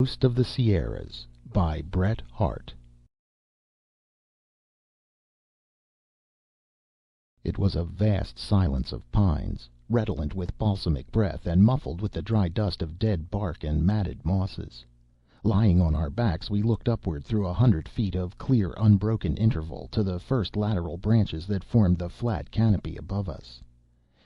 Ghost of the Sierras by Bret Harte. It was a vast silence of pines, redolent with balsamic breath and muffled with the dry dust of dead bark and matted mosses. Lying on our backs, we looked upward through 100 feet of clear, unbroken interval to the first lateral branches that formed the flat canopy above us.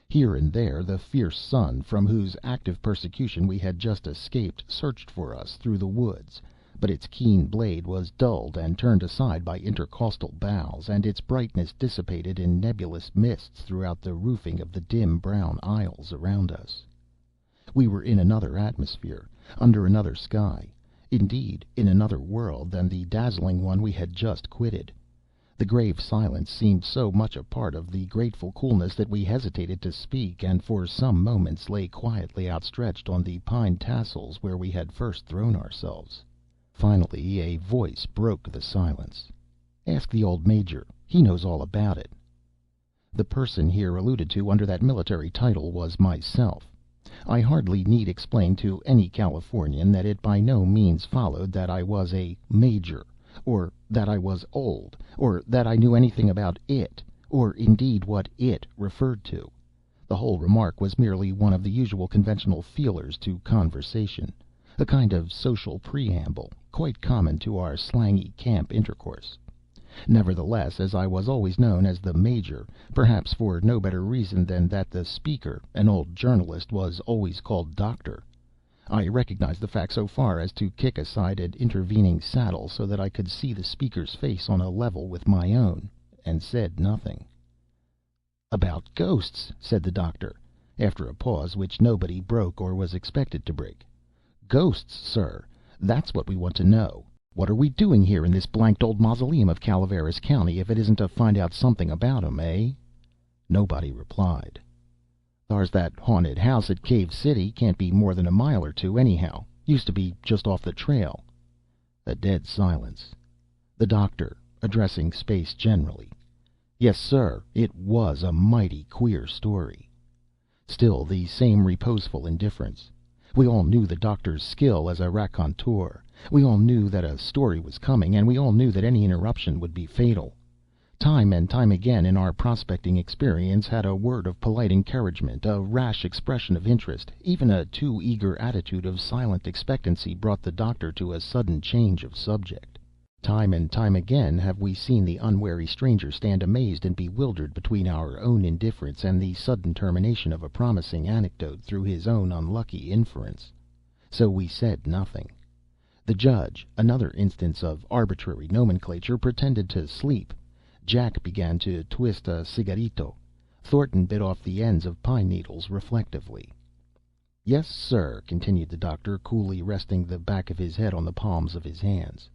Here and there the fierce sun, from whose active persecution we had just escaped, searched for us through the woods, but its keen blade was dulled and turned aside by intercostal boughs, and its brightness dissipated in nebulous mists throughout the roofing of the dim brown aisles around us. We were in another atmosphere, under another sky, indeed in another world than the dazzling one we had just quitted. The grave silence seemed so much a part of the grateful coolness that we hesitated to speak, and for some moments lay quietly outstretched on the pine tassels where we had first thrown ourselves. Finally a voice broke the silence. "Ask the old Major. He knows all about it." The person here alluded to under that military title was myself. I hardly need explain to any Californian that it by no means followed that I was a major, or that I was old, or that I knew anything about it, or indeed what it referred to. The whole remark was merely one of the usual conventional feelers to conversation, a kind of social preamble, quite common to our slangy camp intercourse. Nevertheless, as I was always known as the Major, perhaps for no better reason than that the speaker, an old journalist, was always called Doctor, I recognized the fact so far as to kick aside an intervening saddle so that I could see the speaker's face on a level with my own, and said nothing. "About ghosts," said the Doctor, after a pause which nobody broke or was expected to break. "Ghosts, sir. That's what we want to know. What are we doing here in this blanked old mausoleum of Calaveras County if it isn't to find out something about 'em, eh?" Nobody replied. "Thar's that haunted house at Cave City. Can't be more than a mile or two, anyhow. Used to be just off the trail." A dead silence. The Doctor, addressing space generally: "Yes, sir, it was a mighty queer story." Still the same reposeful indifference. We all knew the Doctor's skill as a raconteur. We all knew that a story was coming, and we all knew that any interruption would be fatal. Time and time again in our prospecting experience had a word of polite encouragement, a rash expression of interest, even a too eager attitude of silent expectancy brought the Doctor to a sudden change of subject. Time and time again have we seen the unwary stranger stand amazed and bewildered between our own indifference and the sudden termination of a promising anecdote through his own unlucky inference. So we said nothing. The Judge, another instance of arbitrary nomenclature, pretended to sleep. Jack began to twist a cigarito. Thornton bit off the ends of pine needles reflectively. "Yes, sir," continued the Doctor, coolly resting the back of his head on the palms of his hands.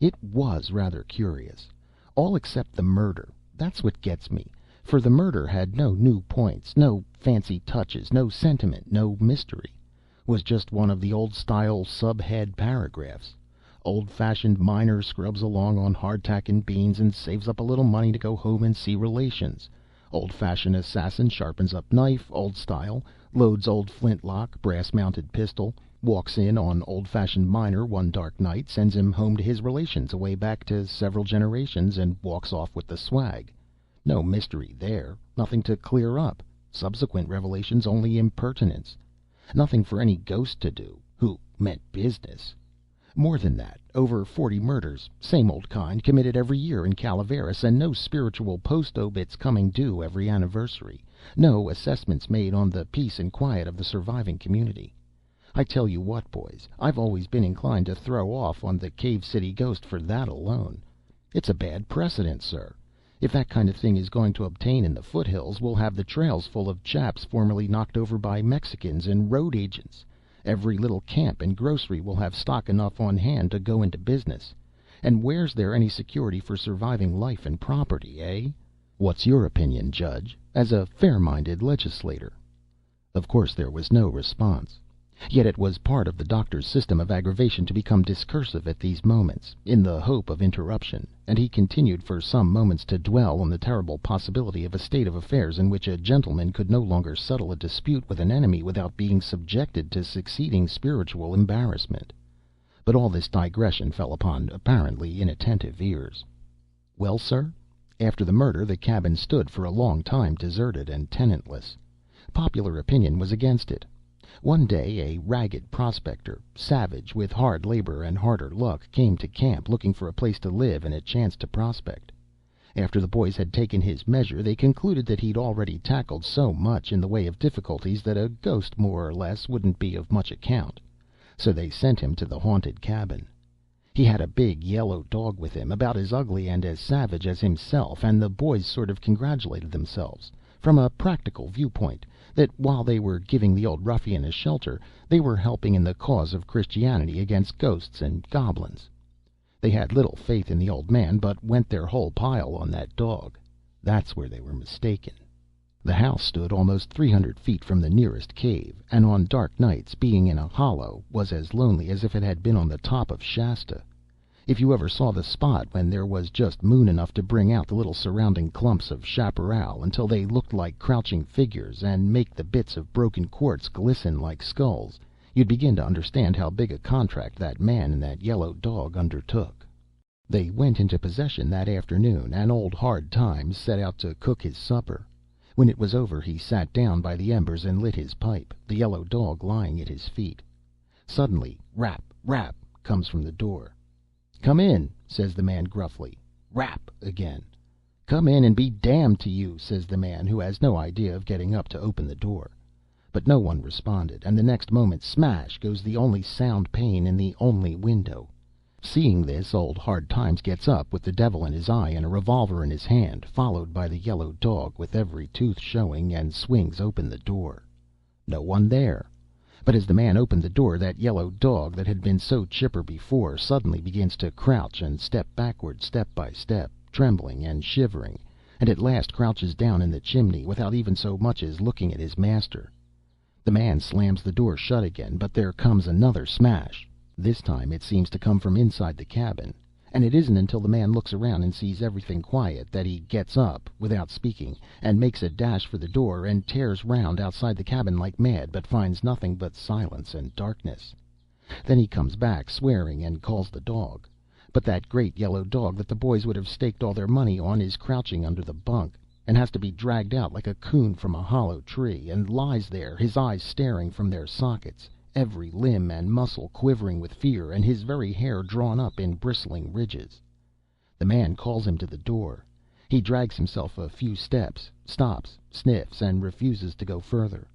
"It was rather curious. All except the murder. That's what gets me. For the murder had no new points, no fancy touches, no sentiment, no mystery. Was just one of the old-style sub-head paragraphs. Old-fashioned miner scrubs along on hardtack and beans and saves up a little money to go home and see relations. Old-fashioned assassin sharpens up knife, old-style, loads old flintlock, brass-mounted pistol, walks in on old-fashioned miner one dark night, sends him home to his relations away back to several generations, and walks off with the swag. No mystery there, nothing to clear up, subsequent revelations only impertinence. Nothing for any ghost to do, who meant business. More than that, over 40 murders, same old kind, committed every year in Calaveras, and no spiritual post obits coming due every anniversary, no assessments made on the peace and quiet of the surviving community. I tell you what, boys, I've always been inclined to throw off on the Cave City ghost for that alone. It's a bad precedent, sir. If that kind of thing is going to obtain in the foothills, we'll have the trails full of chaps formerly knocked over by Mexicans and road agents. Every little camp and grocery will have stock enough on hand to go into business. And where's there any security for surviving life and property, eh? What's your opinion, Judge, as a fair-minded legislator?" Of course there was no response. Yet it was part of the Doctor's system of aggravation to become discursive at these moments, in the hope of interruption, and he continued for some moments to dwell on the terrible possibility of a state of affairs in which a gentleman could no longer settle a dispute with an enemy without being subjected to succeeding spiritual embarrassment. But all this digression fell upon apparently inattentive ears. Well, sir, after the murder the cabin stood for a long time deserted and tenantless. Popular opinion was against it. One day a ragged prospector, savage with hard labor and harder luck, came to camp looking for a place to live and a chance to prospect. After the boys had taken his measure, they concluded that he'd already tackled so much in the way of difficulties that a ghost more or less wouldn't be of much account. So they sent him to the haunted cabin. He had a big yellow dog with him, about as ugly and as savage as himself, and the boys sort of congratulated themselves, from a practical viewpoint, that while they were giving the old ruffian a shelter, they were helping in the cause of Christianity against ghosts and goblins. They had little faith in the old man, but went their whole pile on that dog. That's where they were mistaken. The house stood almost 300 feet from the nearest cave, and on dark nights, being in a hollow, was as lonely as if it had been on the top of Shasta. If you ever saw the spot when there was just moon enough to bring out the little surrounding clumps of chaparral until they looked like crouching figures, and make the bits of broken quartz glisten like skulls, you'd begin to understand how big a contract that man and that yellow dog undertook. They went into possession that afternoon, and old Hard Times set out to cook his supper. When it was over he sat down by the embers and lit his pipe, the yellow dog lying at his feet. Suddenly, rap, rap, comes from the door. "Come in," says the man gruffly. Rap again. "Come in and be damned to you," says the man, who has no idea of getting up to open the door. But no one responded, and the next moment smash goes the only sound pane in the only window. Seeing this, old Hard Times gets up with the devil in his eye and a revolver in his hand, followed by the yellow dog with every tooth showing, and swings open the door. No one there. But as the man opened the door, that yellow dog, that had been so chipper before, suddenly begins to crouch and step backward step by step, trembling and shivering, and at last crouches down in the chimney without even so much as looking at his master. The man slams the door shut again, but there comes another smash. This time it seems to come from inside the cabin, and it isn't until the man looks around and sees everything quiet that he gets up, without speaking, and makes a dash for the door, and tears round outside the cabin like mad, but finds nothing but silence and darkness. Then he comes back, swearing, and calls the dog. But that great yellow dog that the boys would have staked all their money on is crouching under the bunk, and has to be dragged out like a coon from a hollow tree, and lies there, his eyes staring from their sockets, every limb and muscle quivering with fear, and his very hair drawn up in bristling ridges. The man calls him to the door. He drags himself a few steps, stops, sniffs, and refuses to go further.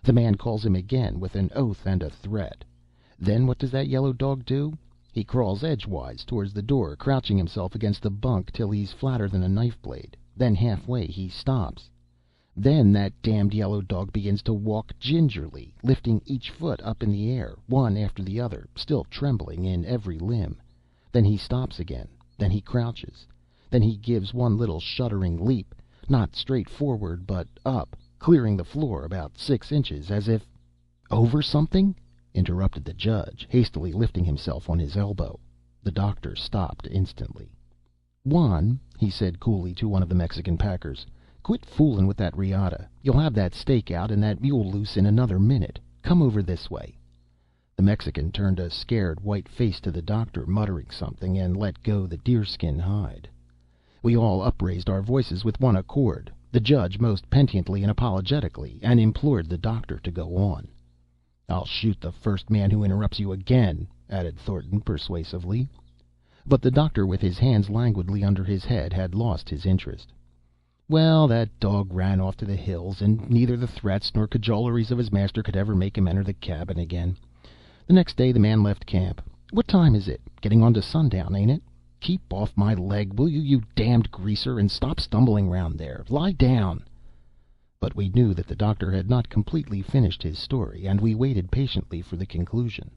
The man calls him again with an oath and a threat. Then what does that yellow dog do? He crawls edgewise towards the door, crouching himself against the bunk till he's flatter than a knife blade. Then halfway he stops. Then that damned yellow dog begins to walk gingerly, lifting each foot up in the air, one after the other, still trembling in every limb. Then he stops again. Then he crouches. Then he gives one little shuddering leap, not straight forward, but up, clearing the floor about 6 inches, as if— "Over something?" interrupted the judge, hastily lifting himself on his elbow. The doctor stopped instantly. "Juan," he said coolly to one of the Mexican packers, "quit foolin' with that riata. You'll have that stake out and that mule loose in another minute. Come over this way." The Mexican turned a scared white face to the doctor, muttering something, and let go the deerskin hide. We all upraised our voices with one accord, the judge most penitently and apologetically, and implored the doctor to go on. "I'll shoot the first man who interrupts you again," added Thornton persuasively. But the doctor, with his hands languidly under his head, had lost his interest. "Well, that dog ran off to the hills, and neither the threats nor cajoleries of his master could ever make him enter the cabin again. The next day the man left camp. What time is it? Getting on to sundown, ain't it? Keep off my leg, will you, you damned greaser, and stop stumbling round there. Lie down." But we knew that the doctor had not completely finished his story, and we waited patiently for the conclusion.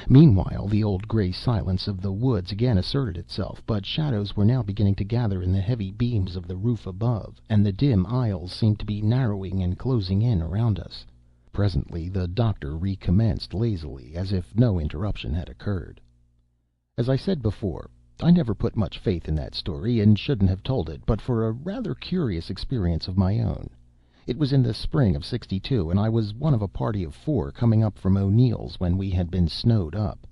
Meanwhile the old gray silence of the woods again asserted itself, but shadows were now beginning to gather in the heavy beams of the roof above, and the dim aisles seemed to be narrowing and closing in around us. Presently the doctor recommenced lazily, as if no interruption had occurred. As I said before, I never put much faith in that story, and shouldn't have told it but for a rather curious experience of my own. It was in the spring of '62, and I was one of a party of 4 coming up from O'Neill's when we had been snowed up.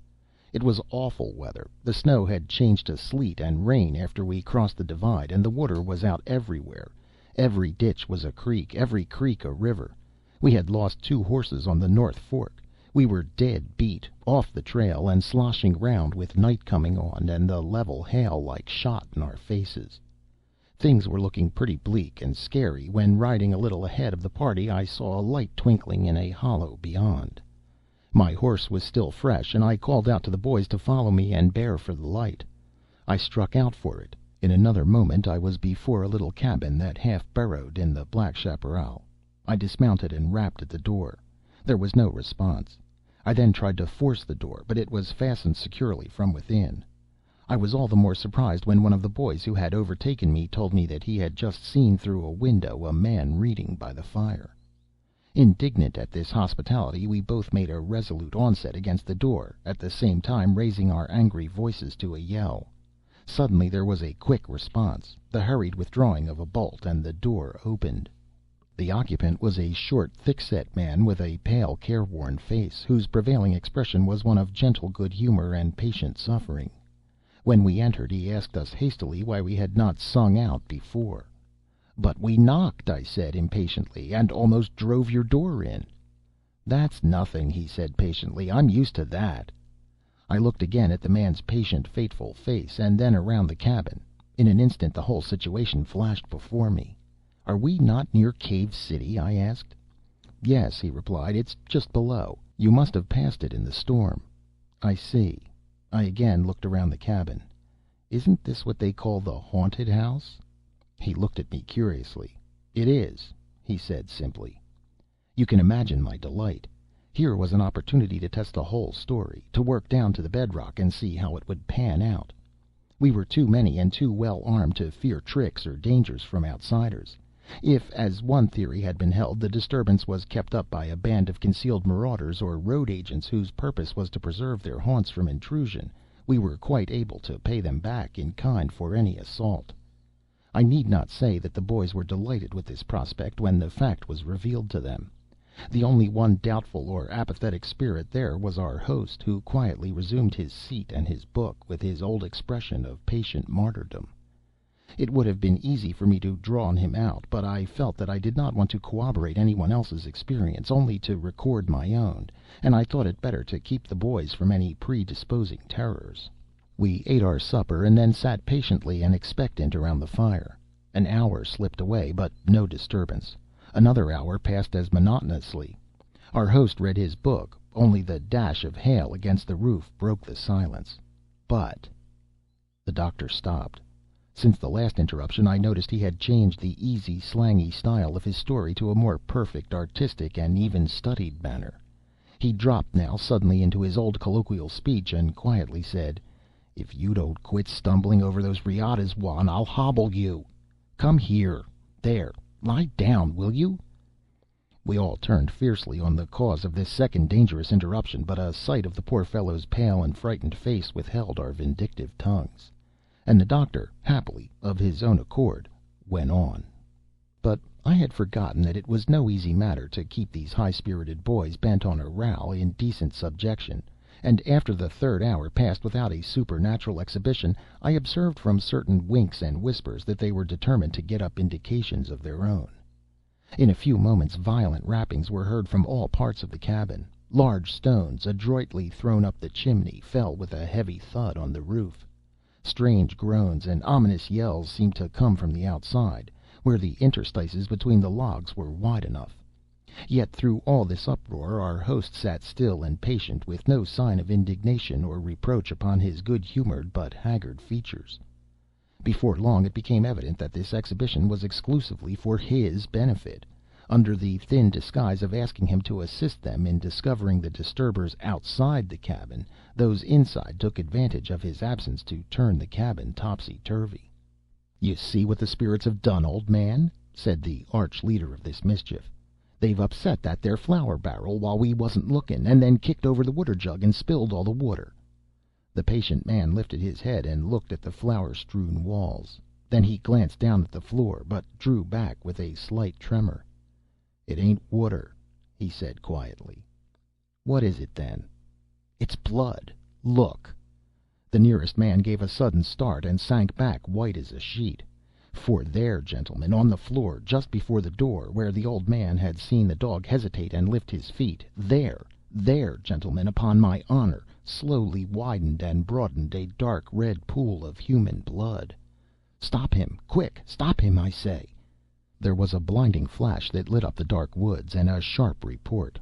It was awful weather. The snow had changed to sleet and rain after we crossed the divide, and the water was out everywhere. Every ditch was a creek, every creek a river. We had lost 2 horses on the North Fork. We were dead beat, off the trail, and sloshing round with night coming on and the level hail like shot in our faces. Things were looking pretty bleak and scary when, riding a little ahead of the party, I saw a light twinkling in a hollow beyond. My horse was still fresh, and I called out to the boys to follow me and bear for the light. I struck out for it. In another moment I was before a little cabin that half burrowed in the black chaparral. I dismounted and rapped at the door. There was no response. I then tried to force the door, but it was fastened securely from within. I was all the more surprised when one of the boys who had overtaken me told me that he had just seen through a window a man reading by the fire. Indignant at this hospitality, we both made a resolute onset against the door, at the same time raising our angry voices to a yell. Suddenly there was a quick response, the hurried withdrawing of a bolt, and the door opened. The occupant was a short, thick-set man with a pale, careworn face, whose prevailing expression was one of gentle good humor and patient suffering. When we entered, he asked us hastily why we had not sung out before. "But we knocked," I said impatiently, "and almost drove your door in." "That's nothing," he said patiently. "I'm used to that." I looked again at the man's patient, fateful face, and then around the cabin. In an instant the whole situation flashed before me. "Are we not near Cave City?" I asked. "Yes," he replied. "It's just below. You must have passed it in the storm." "I see." I again looked around the cabin. "Isn't this what they call the haunted house?" He looked at me curiously. "It is," he said simply. You can imagine my delight. Here was an opportunity to test the whole story, to work down to the bedrock and see how it would pan out. We were too many and too well armed to fear tricks or dangers from outsiders. If, as one theory had been held, the disturbance was kept up by a band of concealed marauders or road agents whose purpose was to preserve their haunts from intrusion, we were quite able to pay them back in kind for any assault. I need not say that the boys were delighted with this prospect when the fact was revealed to them. The only one doubtful or apathetic spirit there was our host, who quietly resumed his seat and his book, with his old expression of patient martyrdom. It would have been easy for me to drawn him out, but I felt that I did not want to corroborate anyone else's experience, only to record my own, and I thought it better to keep the boys from any predisposing terrors. We ate our supper, and then sat patiently and expectant around the fire. An hour slipped away, but no disturbance. Another hour passed as monotonously. Our host read his book. Only the dash of hail against the roof broke the silence. But the doctor stopped. Since the last interruption, I noticed he had changed the easy, slangy style of his story to a more perfect, artistic, and even studied manner. He dropped now suddenly into his old colloquial speech, and quietly said, "If you don't quit stumbling over those riatas, Juan, I'll hobble you. Come here. There. Lie down, will you?" We all turned fiercely on the cause of this second dangerous interruption, but a sight of the poor fellow's pale and frightened face withheld our vindictive tongues, and the doctor, happily, of his own accord, went on. But I had forgotten that it was no easy matter to keep these high-spirited boys bent on a row in decent subjection, and after the third hour passed without a supernatural exhibition, I observed from certain winks and whispers that they were determined to get up indications of their own. In a few moments violent rappings were heard from all parts of the cabin. Large stones, adroitly thrown up the chimney, fell with a heavy thud on the roof. Strange groans and ominous yells seemed to come from the outside, where the interstices between the logs were wide enough. Yet through all this uproar our host sat still and patient, with no sign of indignation or reproach upon his good-humored but haggard features. Before long it became evident that this exhibition was exclusively for his benefit. Under the thin disguise of asking him to assist them in discovering the disturbers outside the cabin, those inside took advantage of his absence to turn the cabin topsy-turvy. "You see what the spirits have done, old man," said the arch leader of this mischief. "They've upset that there flour barrel while we wasn't looking, and then kicked over the water jug and spilled all the water." The patient man lifted his head and looked at the flour-strewn walls. Then he glanced down at the floor, but drew back with a slight tremor. "It ain't water," he said quietly. "What is it, then?" "It's blood. Look!" The nearest man gave a sudden start and sank back white as a sheet. For there, gentlemen, on the floor, just before the door, where the old man had seen the dog hesitate and lift his feet, there, gentlemen, upon my honor, slowly widened and broadened a dark red pool of human blood. "Stop him! Quick! Stop him, I say!" There was a blinding flash that lit up the dark woods, and a sharp report.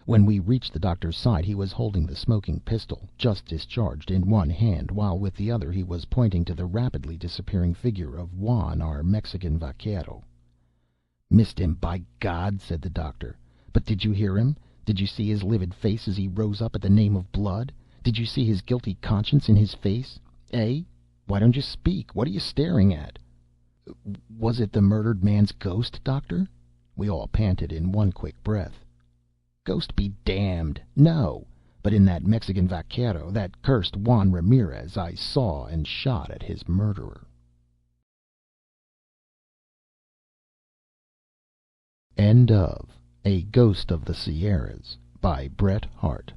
When we reached the doctor's side he was holding the smoking pistol, just discharged, in one hand, while with the other he was pointing to the rapidly disappearing figure of Juan, our Mexican vaquero. "Missed him, by God!" said the doctor. "But did you hear him? Did you see his livid face as he rose up at the name of blood? Did you see his guilty conscience in his face? Eh? Why don't you speak? What are you staring at?" "Was it the murdered man's ghost, Doctor?" we all panted in one quick breath. "Ghost be damned! No! But in that Mexican vaquero, that cursed Juan Ramirez, I saw and shot at his murderer." End of A Ghost of the Sierras by Bret Harte.